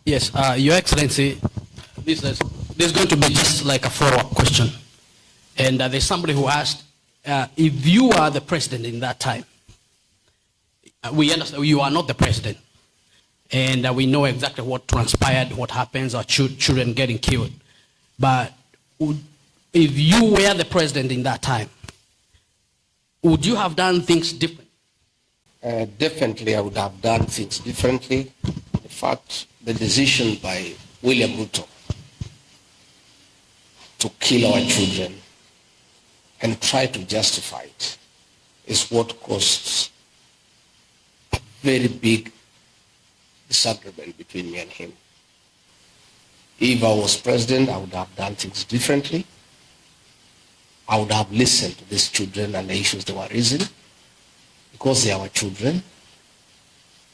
Yes, Your Excellency, this is going to be just like a follow-up question. And there's somebody who asked, if you are the president in that time, we understand you are not the president. And we know exactly what transpired, what happens, our children getting killed. But if you were the president in that time, would you have done things different? Definitely, I would have done things differently. In fact, the decision by William Ruto to kill our children and try to justify it is what caused a very big disagreement between me and him. If I was president, I would have done things differently. I would have listened to these children and the issues they were raising, because they are our children,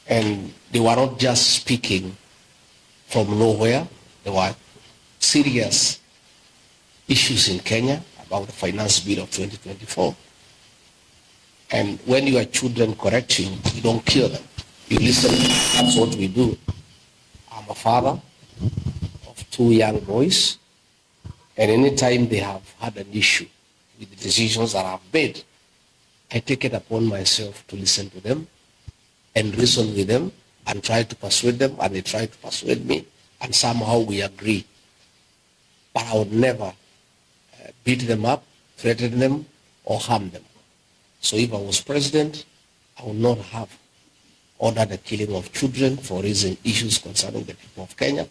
and they were not just speaking from nowhere. There were serious issues in Kenya about the finance bill of 2024. And when your children correct you, you don't kill them. You listen. That's what we do. I'm a father of 2 young boys, and anytime they have had an issue with the decisions that I've made, I take it upon myself to listen to them and reason with them and try to persuade them, and they try to persuade me, and somehow we agree. But I would never beat them up, threaten them, or harm them. So if I was president, I would not have ordered the killing of children for raising issues concerning the people of Kenya.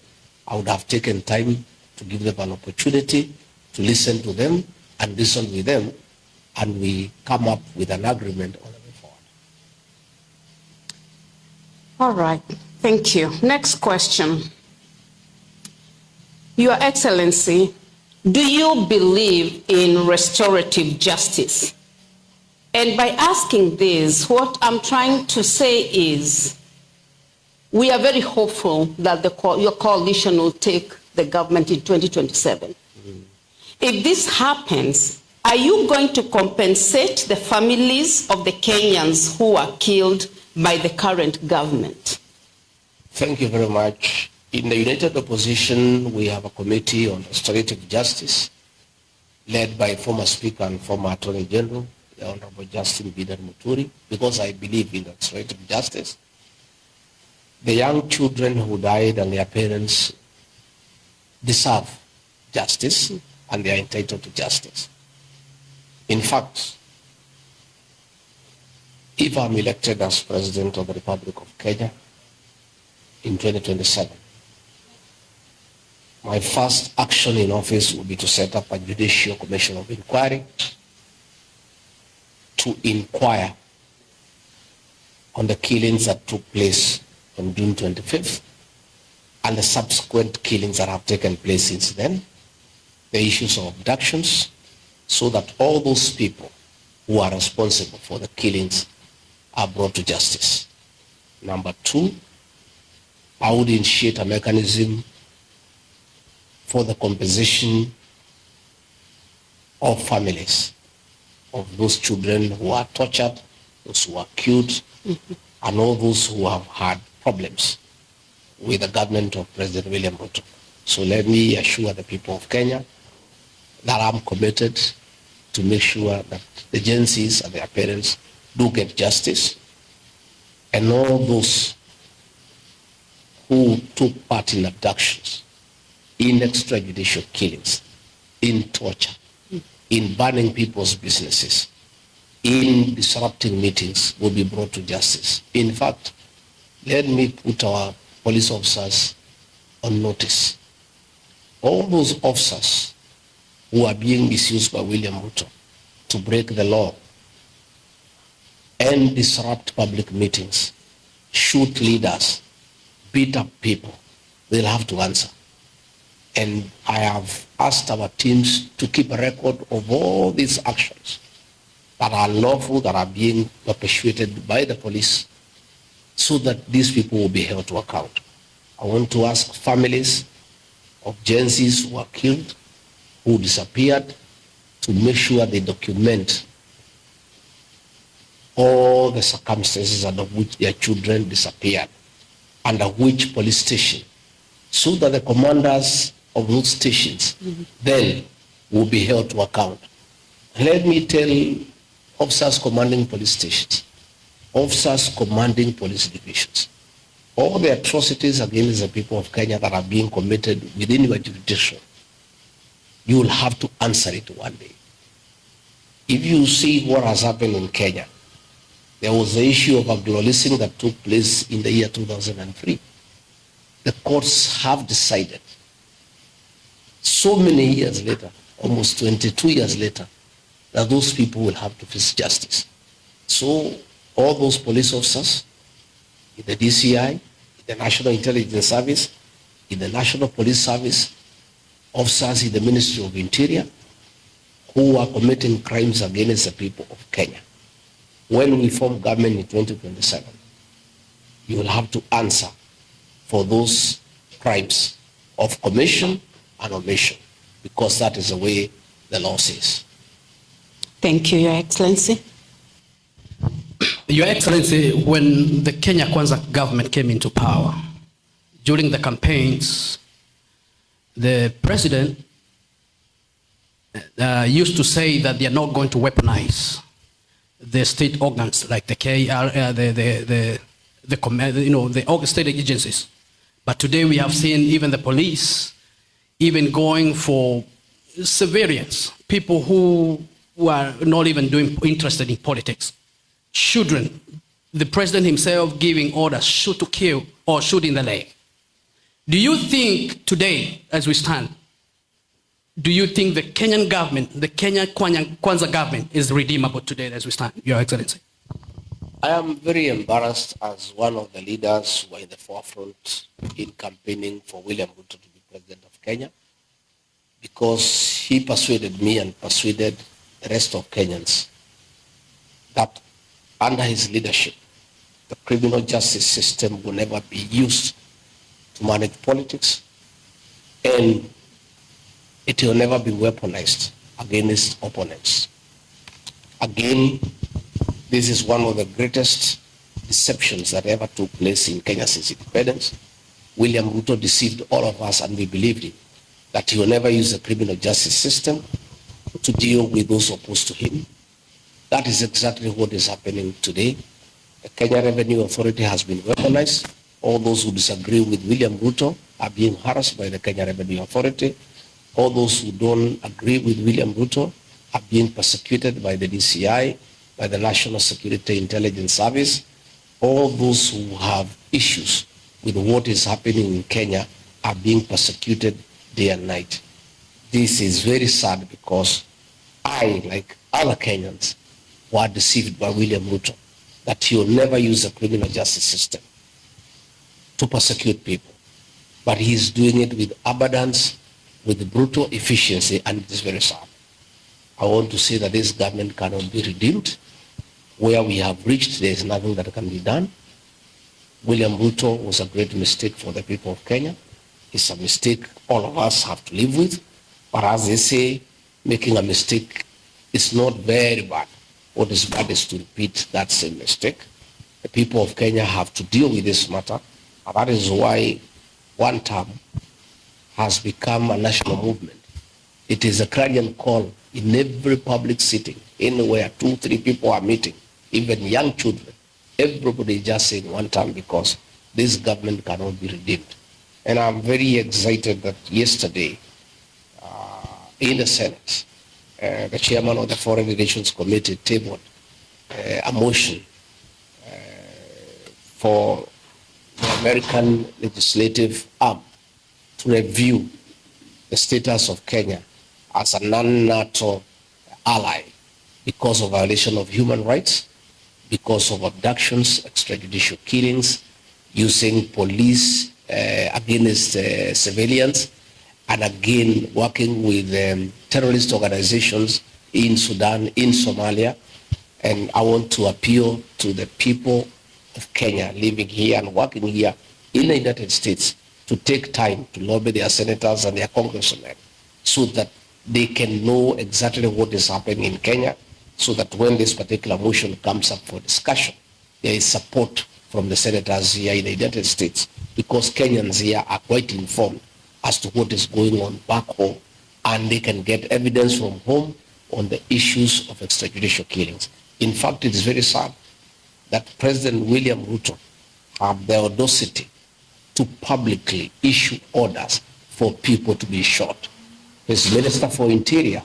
I would have taken time to give them an opportunity to listen to them and reason with them, and we come up with an agreement on the way forward. All right, thank you. Next question. Your Excellency, do you believe in restorative justice? And by asking this, what I'm trying to say is, we are very hopeful that your coalition will take the government in 2027. If this happens, are you going to compensate the families of the Kenyans who are killed by the current government? Thank you very much. In the United Opposition, we have a committee on restorative justice led by former Speaker and former Attorney General, the Honorable Justin Bidan Muturi, because I believe in restorative justice. The young children who died and their parents deserve justice, and they are entitled to justice. In fact, if I'm elected as President of the Republic of Kenya in 2027, my first action in office will be to set up a judicial commission of inquiry to inquire on the killings that took place on June 25th and the subsequent killings that have taken place since then, the issues of abductions, so that all those people who are responsible for the killings are brought to justice. Number 2, I would initiate a mechanism for the compensation of families of those children who are tortured, those who are killed, and all those who have had problems with the government of President William Ruto. So let me assure the people of Kenya that I'm committed to make sure that the agencies and their parents do get justice, and all those who took part in abductions, in extrajudicial killings, in torture, in burning people's businesses, in disrupting meetings will be brought to justice. In fact, let me put our police officers on notice. All those officers who are being misused by William Ruto to break the law and disrupt public meetings, shoot leaders, beat up people, they'll have to answer. And I have asked our teams to keep a record of all these actions that are lawful, that are being perpetuated by the police, so that these people will be held to account. I want to ask families of Gen Zs who are killed, who disappeared, to make sure they document all the circumstances under which their children disappeared, under which police station so that the commanders of those stations then will be held to account. Let me tell officers commanding police stations, officers commanding police divisions, all the atrocities against the people of Kenya that are being committed within your jurisdiction, you will have to answer it one day. If you see what has happened in Kenya, there was the issue of Abdulaziz that took place in the year 2003. The courts have decided so many years later, almost 22 years later, that those people will have to face justice. So all those police officers in the DCI, in the National Intelligence Service, in the National Police Service, officers in the Ministry of Interior, who are committing crimes against the people of Kenya, when we form government in 2027, you will have to answer for those crimes of commission and omission, because that is the way the law says. Thank you, Your Excellency. Your Excellency, when the Kenya Kwanza government came into power, during the campaigns, the president used to say that they are not going to weaponize the state organs like the KR, the state agencies. But today we have seen even the police even going for civilians, people who are not even interested in politics. Children, the president himself giving orders, shoot to kill or shoot in the leg. Do you think today, as we stand, do you think the Kenyan government, the Kenya Kwanza government is redeemable today as we stand, Your Excellency? I am very embarrassed as one of the leaders who are in the forefront in campaigning for William Ruto to be president of Kenya, because he persuaded me and persuaded the rest of Kenyans that under his leadership, the criminal justice system will never be used to manage politics, and it will never be weaponized against opponents. Again, this is one of the greatest deceptions that ever took place in Kenya since independence. William Ruto deceived all of us, and we believed him, that he will never use the criminal justice system to deal with those opposed to him. That is exactly what is happening today. The Kenya Revenue Authority has been weaponized. All those who disagree with William Ruto are being harassed by the Kenya Revenue Authority. All those who don't agree with William Ruto are being persecuted by the DCI, by the National Security Intelligence Service. All those who have issues with what is happening in Kenya are being persecuted day and night. This is very sad, because I, like other Kenyans, were deceived by William Ruto that he will never use the criminal justice system to persecute people. But he is doing it with abundance, with brutal efficiency, and it is very sad. I want to say that this government cannot be redeemed. Where we have reached, there is nothing that can be done. William Ruto was a great mistake for the people of Kenya. It's a mistake all of us have to live with. But as they say, making a mistake is not very bad. What is bad is to repeat that same mistake. The people of Kenya have to deal with this matter. And that is why one term has become a national movement. It is a clarion call in every public sitting, anywhere 2-3 people are meeting, even young children. Everybody is just saying one term, because this government cannot be redeemed. And I'm very excited that yesterday in the Senate, the chairman of the Foreign Relations Committee tabled a motion for the American legislative arm to review the status of Kenya as a non-NATO ally because of violation of human rights, because of abductions, extrajudicial killings, using police against civilians, and again working with terrorist organizations in Sudan, in Somalia. And I want to appeal to the people of Kenya living here and working here in the United States to take time to lobby their senators and their congressmen, so that they can know exactly what is happening in Kenya, so that when this particular motion comes up for discussion, there is support from the senators here in the United States, because Kenyans here are quite informed as to what is going on back home, and they can get evidence from home on the issues of extrajudicial killings. In fact, it is very sad that President William Ruto have the audacity to publicly issue orders for people to be shot. His Minister for Interior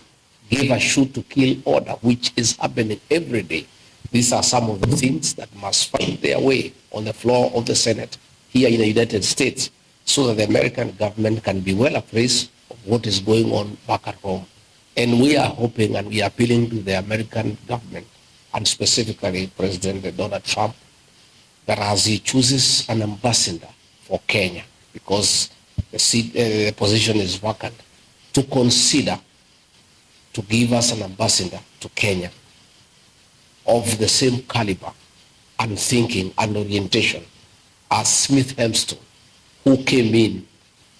gave a shoot to kill order, which is happening every day. These are some of the things that must find their way on the floor of the Senate here in the United States, so that the American government can be well apprised of what is going on back at home. And we are hoping and we are appealing to the American government, and specifically President Donald Trump, that as he chooses an ambassador for Kenya, because the position is vacant, to consider to give us an ambassador to Kenya of the same caliber and thinking and orientation as Smith Hempston, who came in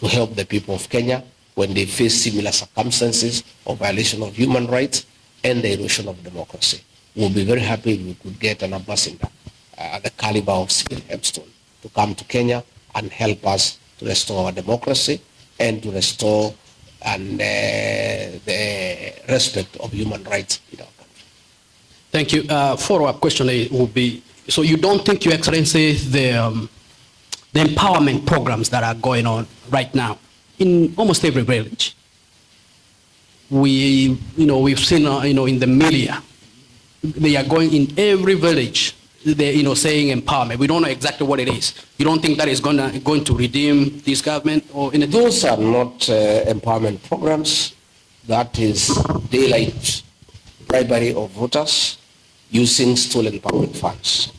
to help the people of Kenya when they face similar circumstances of violation of human rights and the erosion of democracy. We'll be very happy if we could get an ambassador at the caliber of Smith Hempston to come to Kenya and help us to restore our democracy and to restore the respect of human rights in our country. Thank you. Follow-up question will be, so you don't think, Your Excellency, the empowerment programs that are going on right now in almost every village, we've seen, in the media, they are going in every village, they're, saying empowerment. We don't know exactly what it is. You don't think that is going to redeem this government or in Those are not empowerment programs. That is daylight bribery of voters using stolen public funds.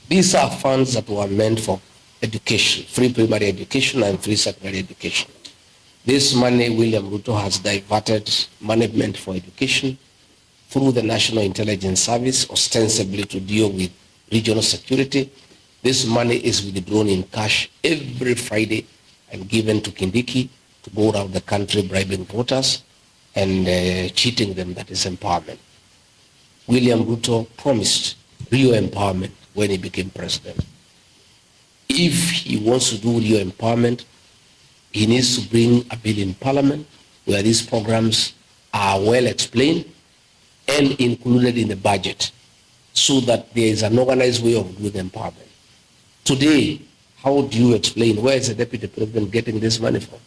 These are funds that were meant for education, free primary education and free secondary education. This money, William Ruto has diverted management for education through the National Intelligence Service, ostensibly to deal with regional security. This money is withdrawn in cash every Friday and given to Kindiki to go around the country bribing voters and cheating them. That is empowerment. William Ruto promised real empowerment when he became president. If he wants to do real empowerment, he needs to bring a bill in Parliament where these programs are well explained and included in the budget, so that there is an organized way of doing empowerment. Today, how do you explain where is the Deputy President getting this money from?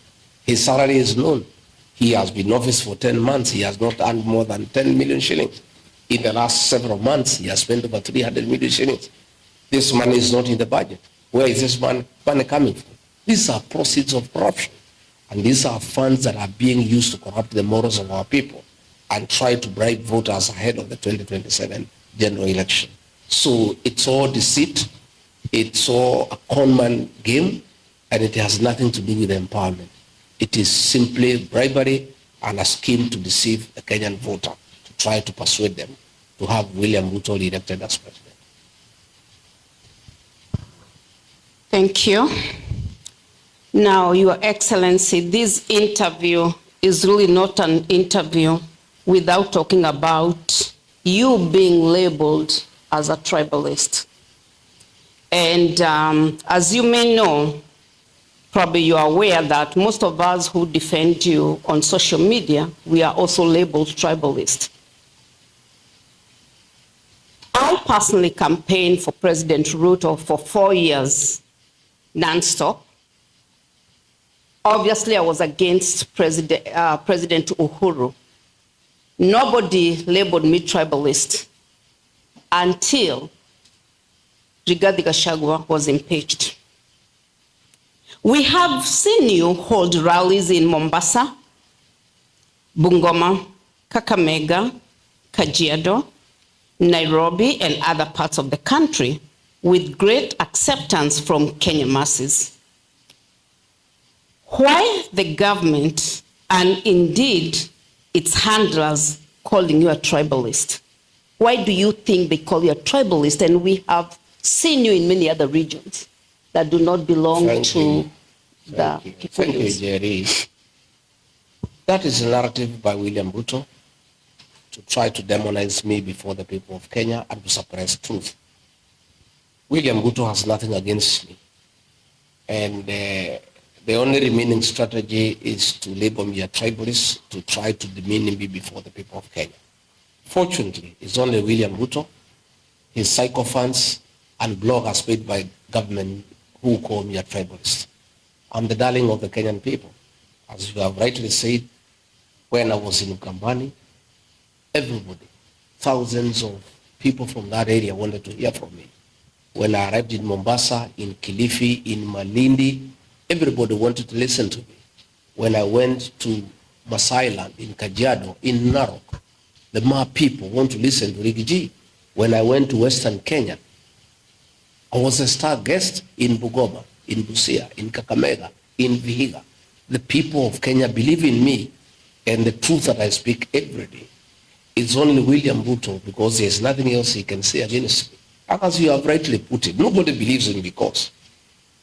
His salary is known. He has been in office for 10 months. He has not earned more than 10 million shillings. In the last several months, he has spent over 300 million shillings. This money is not in the budget. Where is this money coming from? These are proceeds of corruption. And these are funds that are being used to corrupt the morals of our people and try to bribe voters ahead of the 2027 general election. So it's all deceit, it's all a conman game, and it has nothing to do with empowerment. It is simply bribery and a scheme to deceive the Kenyan voter, to try to persuade them to have William Ruto elected as president. Thank you. Now, Your Excellency, this interview is really not an interview without talking about you being labeled as a tribalist. And as you may know, probably you are aware that most of us who defend you on social media, we are also labeled tribalist. I personally campaigned for President Ruto for 4 years, non-stop. Obviously, I was against President Uhuru. Nobody labeled me tribalist until Rigathi Gachagua was impeached. We have seen you hold rallies in Mombasa, Bungoma, Kakamega, Kajiado, Nairobi, and other parts of the country with great acceptance from Kenyan masses. Why the government, and indeed its handlers, calling you a tribalist? Why do you think they call you a tribalist? And we have seen you in many other regions that do not belong to the people. Thank you, Jerry. That is a narrative by William Ruto to try to demonize me before the people of Kenya and to suppress truth. William Ruto has nothing against me. And the only remaining strategy is to label me a tribalist, to try to demean me before the people of Kenya. Fortunately, it's only William Ruto, his sycophants, and bloggers paid by government who call me a tribalist. I'm the darling of the Kenyan people. As you have rightly said, when I was in Ukambani, everybody, thousands of people from that area wanted to hear from me. When I arrived in Mombasa, in Kilifi, in Malindi, everybody wanted to listen to me. When I went to Masai Land, in Kajiado, in Narok, the Maa people want to listen to Rigiji. When I went to Western Kenya, I was a star guest in Bungoma, in Busia, in Kakamega, in Vihiga. The people of Kenya believe in me and the truth that I speak every day. It's only William Ruto, because there's nothing else he can say against me. As you have rightly put it, nobody believes in me, because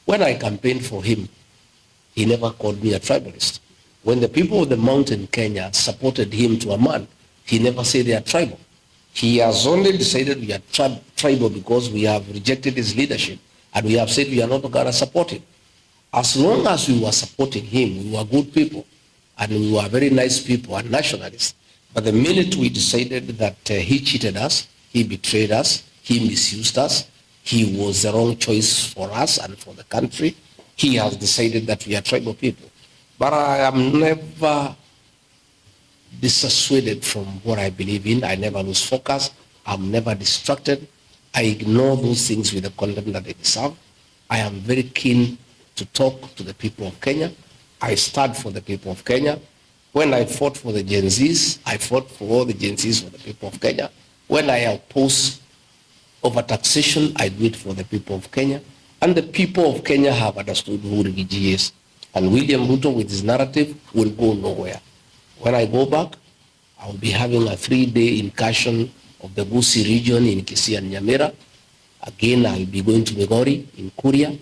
when I campaigned for him, he never called me a tribalist. When the people of the mountain Kenya supported him to a man, he never said they are tribal. He has only decided we are tribal because we have rejected his leadership, and we have said we are not going to support him. As long as we were supporting him, we were good people, and we were very nice people and nationalists. But the minute we decided that he cheated us, he betrayed us, he misused us, he was the wrong choice for us and for the country, he has decided that we are tribal people. But I am never dissuaded from what I believe in. I never lose focus. I'm never distracted. I ignore those things with the content that they deserve. I am very keen to talk to the people of Kenya. I stand for the people of Kenya. When I fought for the Gen Zs, I fought for all the Gen Zs for the people of Kenya. When I oppose overtaxation, I do it for the people of Kenya. And the people of Kenya have understood who Rigiji is. And William Ruto, with his narrative, will go nowhere. When I go back, I will be having a 3-day incursion of the Gusii region in Kisii and Nyamira. Again, I will be going to Migori in Kuria.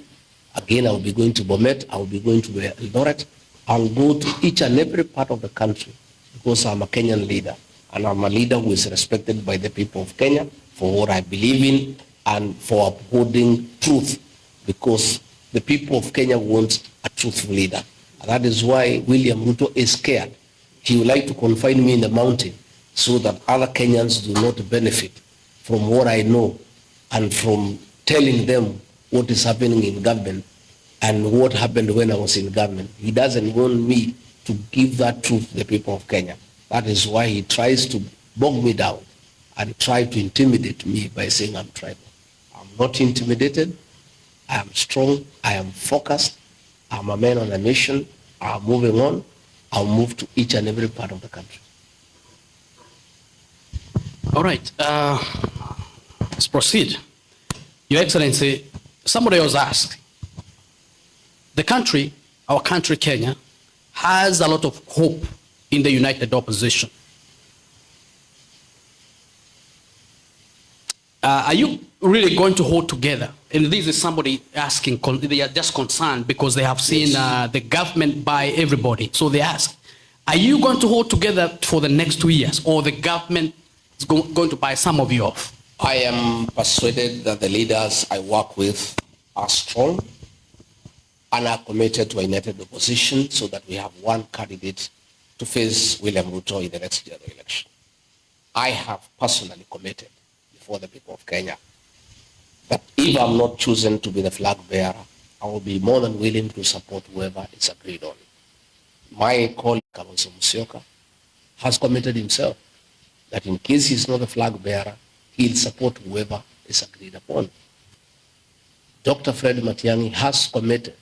Again, I will be going to Bomet. I will be going to Eldoret. I'll go to each and every part of the country, because I'm a Kenyan leader, and I'm a leader who is respected by the people of Kenya for what I believe in and for upholding truth, because the people of Kenya want a truthful leader. And that is why William Ruto is scared. He would like to confine me in the mountain so that other Kenyans do not benefit from what I know and from telling them what is happening in government and what happened when I was in government. He doesn't want me to give that truth to the people of Kenya. That is why he tries to bog me down and try to intimidate me by saying I'm tribal. I'm not intimidated. I am strong. I am focused. I'm a man on a mission. I'm moving on. I'll move to each and every part of the country. All right. Let's proceed. Your Excellency, somebody else asked, the country, our country, Kenya, has a lot of hope in the united opposition. Are you really going to hold together? And this is somebody asking, they are just concerned because they have seen the government by everybody. So they ask, are you going to hold together for the next 2 years, or the government is going to buy some of you off? I am persuaded that the leaders I work with are strong and are committed to a united opposition so that we have one candidate to face William Ruto in the next general election. I have personally committed before the people of Kenya that if I'm not chosen to be the flag bearer, I will be more than willing to support whoever is agreed on. My colleague, Kalonzo Musyoka, has committed himself that in case he's not the flag bearer, he'll support whoever is agreed upon. Dr. Fred Matiang'i has committed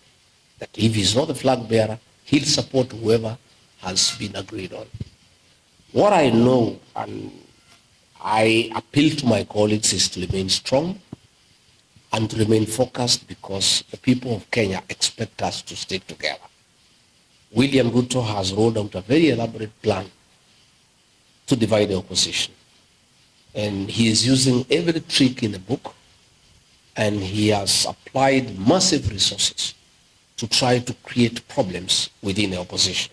that if he's not the flag bearer, he'll support whoever has been agreed on. What I know, and I appeal to my colleagues, is to remain strong and to remain focused, because the people of Kenya expect us to stay together. William Ruto has rolled out a very elaborate plan to divide the opposition. And he is using every trick in the book, and he has applied massive resources to try to create problems within the opposition.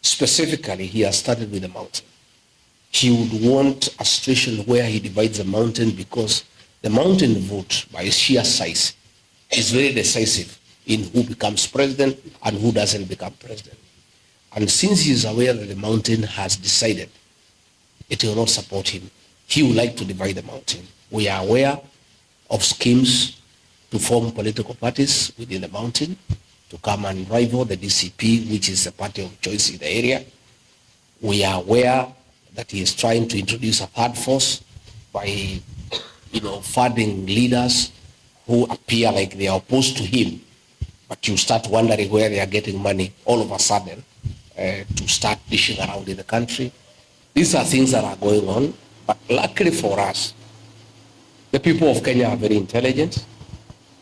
Specifically, he has started with the mountain. He would want a situation where he divides the mountain because The mountain vote, by sheer size, is very decisive in who becomes president and who doesn't become president. And since he is aware that the mountain has decided it will not support him, he would like to divide the mountain. We are aware of schemes to form political parties within the mountain to come and rival the DCP, which is the party of choice in the area. We are aware that he is trying to introduce a third force by, funding leaders who appear like they are opposed to him, but you start wondering where they are getting money all of a sudden to start dishing around in the country. These are things that are going on, but luckily for us, the people of Kenya are very intelligent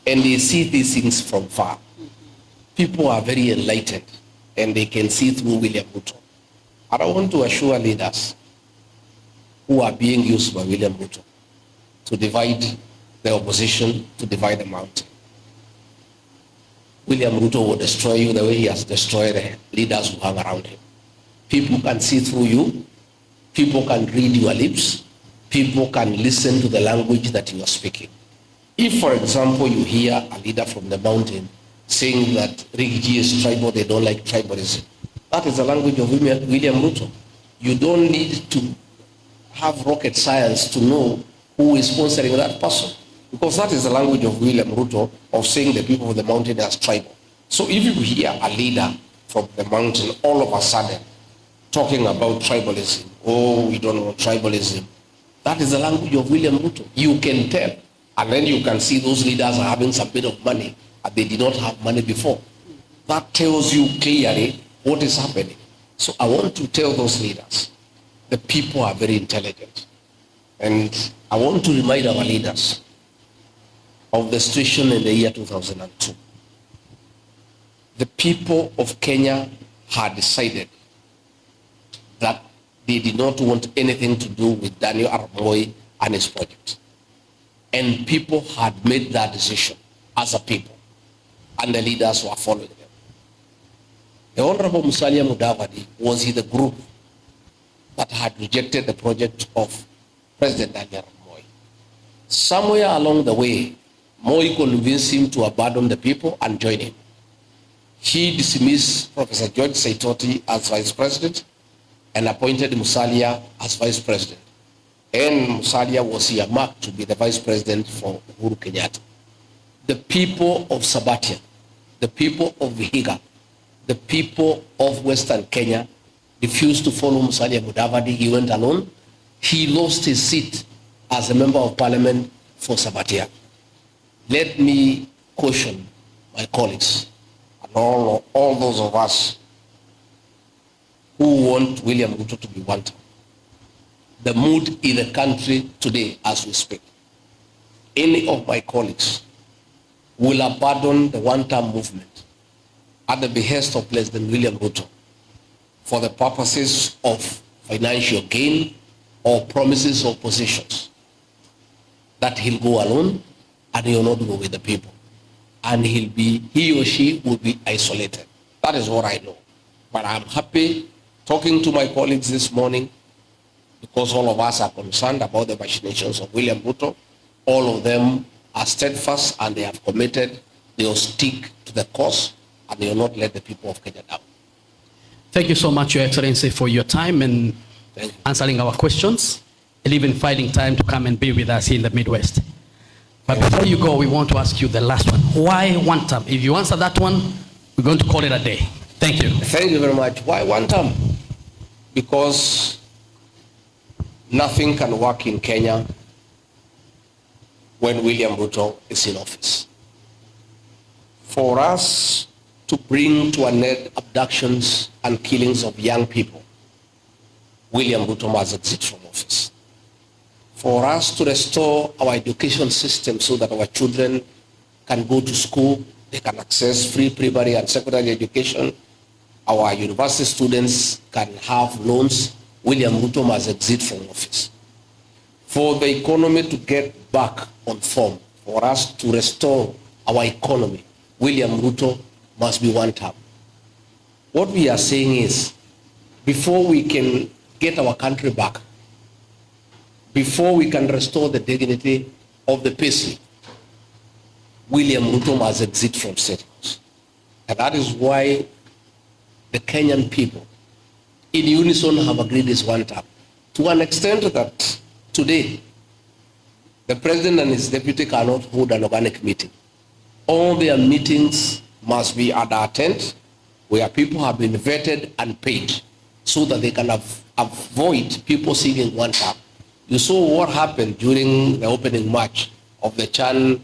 and they see these things from far. People are very enlightened and they can see through William Ruto. And I want to assure leaders who are being used by William Ruto to divide the opposition, to divide the mountain. William Ruto will destroy you the way he has destroyed the leaders who hang around him. People can see through you. People can read your lips. People can listen to the language that you are speaking. If, for example, you hear a leader from the mountain saying that Rigathi is tribal, they don't like tribalism, that is the language of William Ruto. You don't need to have rocket science to know who is sponsoring that person, because that is the language of William Ruto of saying the people of the mountain as tribal. So if you hear a leader from the mountain all of a sudden talking about tribalism, oh, we don't want tribalism, that is the language of William Ruto. You can tell, and then you can see those leaders are having some bit of money, and they did not have money before. That tells you clearly what is happening. So I want to tell those leaders, the people are very intelligent. And I want to remind our leaders of the situation in the year 2002. The people of Kenya had decided that they did not want anything to do with Daniel Arap Moi and his project. And people had made that decision as a people, and the leaders were following them. The Honorable Musalia Mudavadi was in the group that had rejected the project of President Daniel Arap Moi. Somewhere along the way, Moi convinced him to abandon the people and join him. He dismissed Professor George Saitoti as vice president and appointed Musalia as vice president. And Musalia was earmarked to be the vice president for Uhuru Kenyatta. The people of Sabatia, the people of Vihiga, the people of Western Kenya refused to follow Musalia Mudavadi. He went alone. He lost his seat as a member of parliament for Sabatia. Let me caution my colleagues and all those of us who want William Ruto to be one term. The mood in the country today as we speak, any of my colleagues will abandon the one-term movement at the behest of President William Ruto for the purposes of financial gain or promises or positions, that he'll go alone and he'll not go with the people. And he or she will be isolated. That is what I know. But I'm happy talking to my colleagues this morning, because all of us are concerned about the machinations of William Ruto. All of them are steadfast and they have committed, they will stick to the course and they will not let the people of Kenya down. Thank you so much, Your Excellency, for your time and answering our questions, and even finding time to come and be with us here in the Midwest. But before you go, we want to ask you the last one. Why one term? If you answer that one, we're going to call it a day. Thank you. Thank you very much. Why one term? Because nothing can work in Kenya when William Ruto is in office. For us to bring to an end abductions and killings of young people, William Ruto must exit from office. For us to restore our education system so that our children can go to school, they can access free primary and secondary education, our university students can have loans, William Ruto must exit from office. For the economy to get back on form, for us to restore our economy, William Ruto must be one term. What we are saying is, before we can get our country back, before we can restore the dignity of the payslip, William Ruto must exit from State House. And that is why the Kenyan people in unison have agreed this one time. To an extent that today, the president and his deputy cannot hold an organic meeting. All their meetings must be at our tent, where people have been vetted and paid, so that they can avoid people singing one tap. You saw what happened during the opening match of the Chan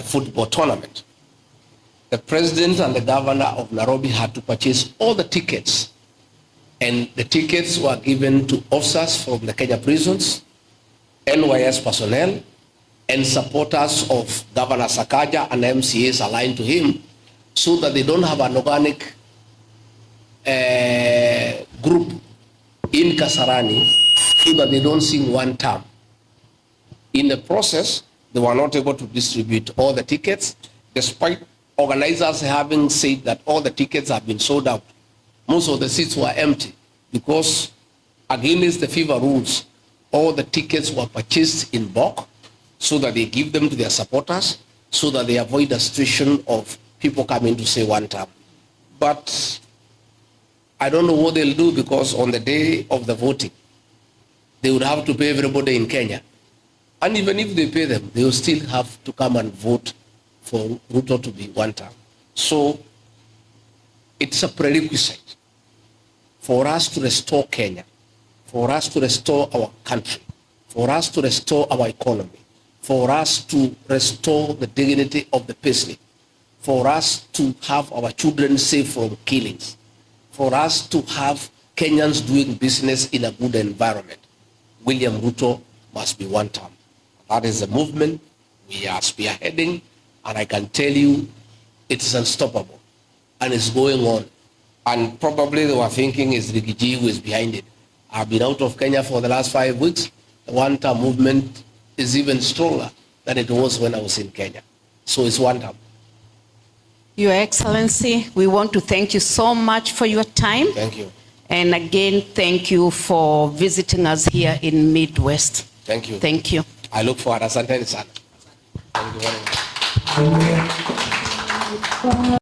football tournament. The president and the governor of Nairobi had to purchase all the tickets, and the tickets were given to officers from the Kenya prisons, NYS personnel, and supporters of Governor Sakaja and MCAs aligned to him, so that they don't have an organic group in Kasarani, so that they don't sing one term. In the process, they were not able to distribute all the tickets, despite organizers having said that all the tickets have been sold out. Most of the seats were empty because, against the FIFA rules, all the tickets were purchased in bulk so that they give them to their supporters, so that they avoid the situation of people coming to say one term. But I don't know what they'll do, because on the day of the voting, they would have to pay everybody in Kenya. And even if they pay them, they will still have to come and vote for Ruto to be one term. So it's a prerequisite for us to restore Kenya, for us to restore our country, for us to restore our economy, for us to restore the dignity of the payslip, for us to have our children safe from killings, for us to have Kenyans doing business in a good environment. William Ruto must be one term. That is the movement we are spearheading, and I can tell you it's unstoppable, and it's going on. And probably they were thinking it's Rigathi who is behind it. I've been out of Kenya for the last 5 weeks. The one-term movement is even stronger than it was when I was in Kenya. So it's one term. Your Excellency, we want to thank you so much for your time. Thank you. And again, thank you for visiting us here in Midwest. Thank you. Thank you. I look forward. Asante sana. Thank you very much.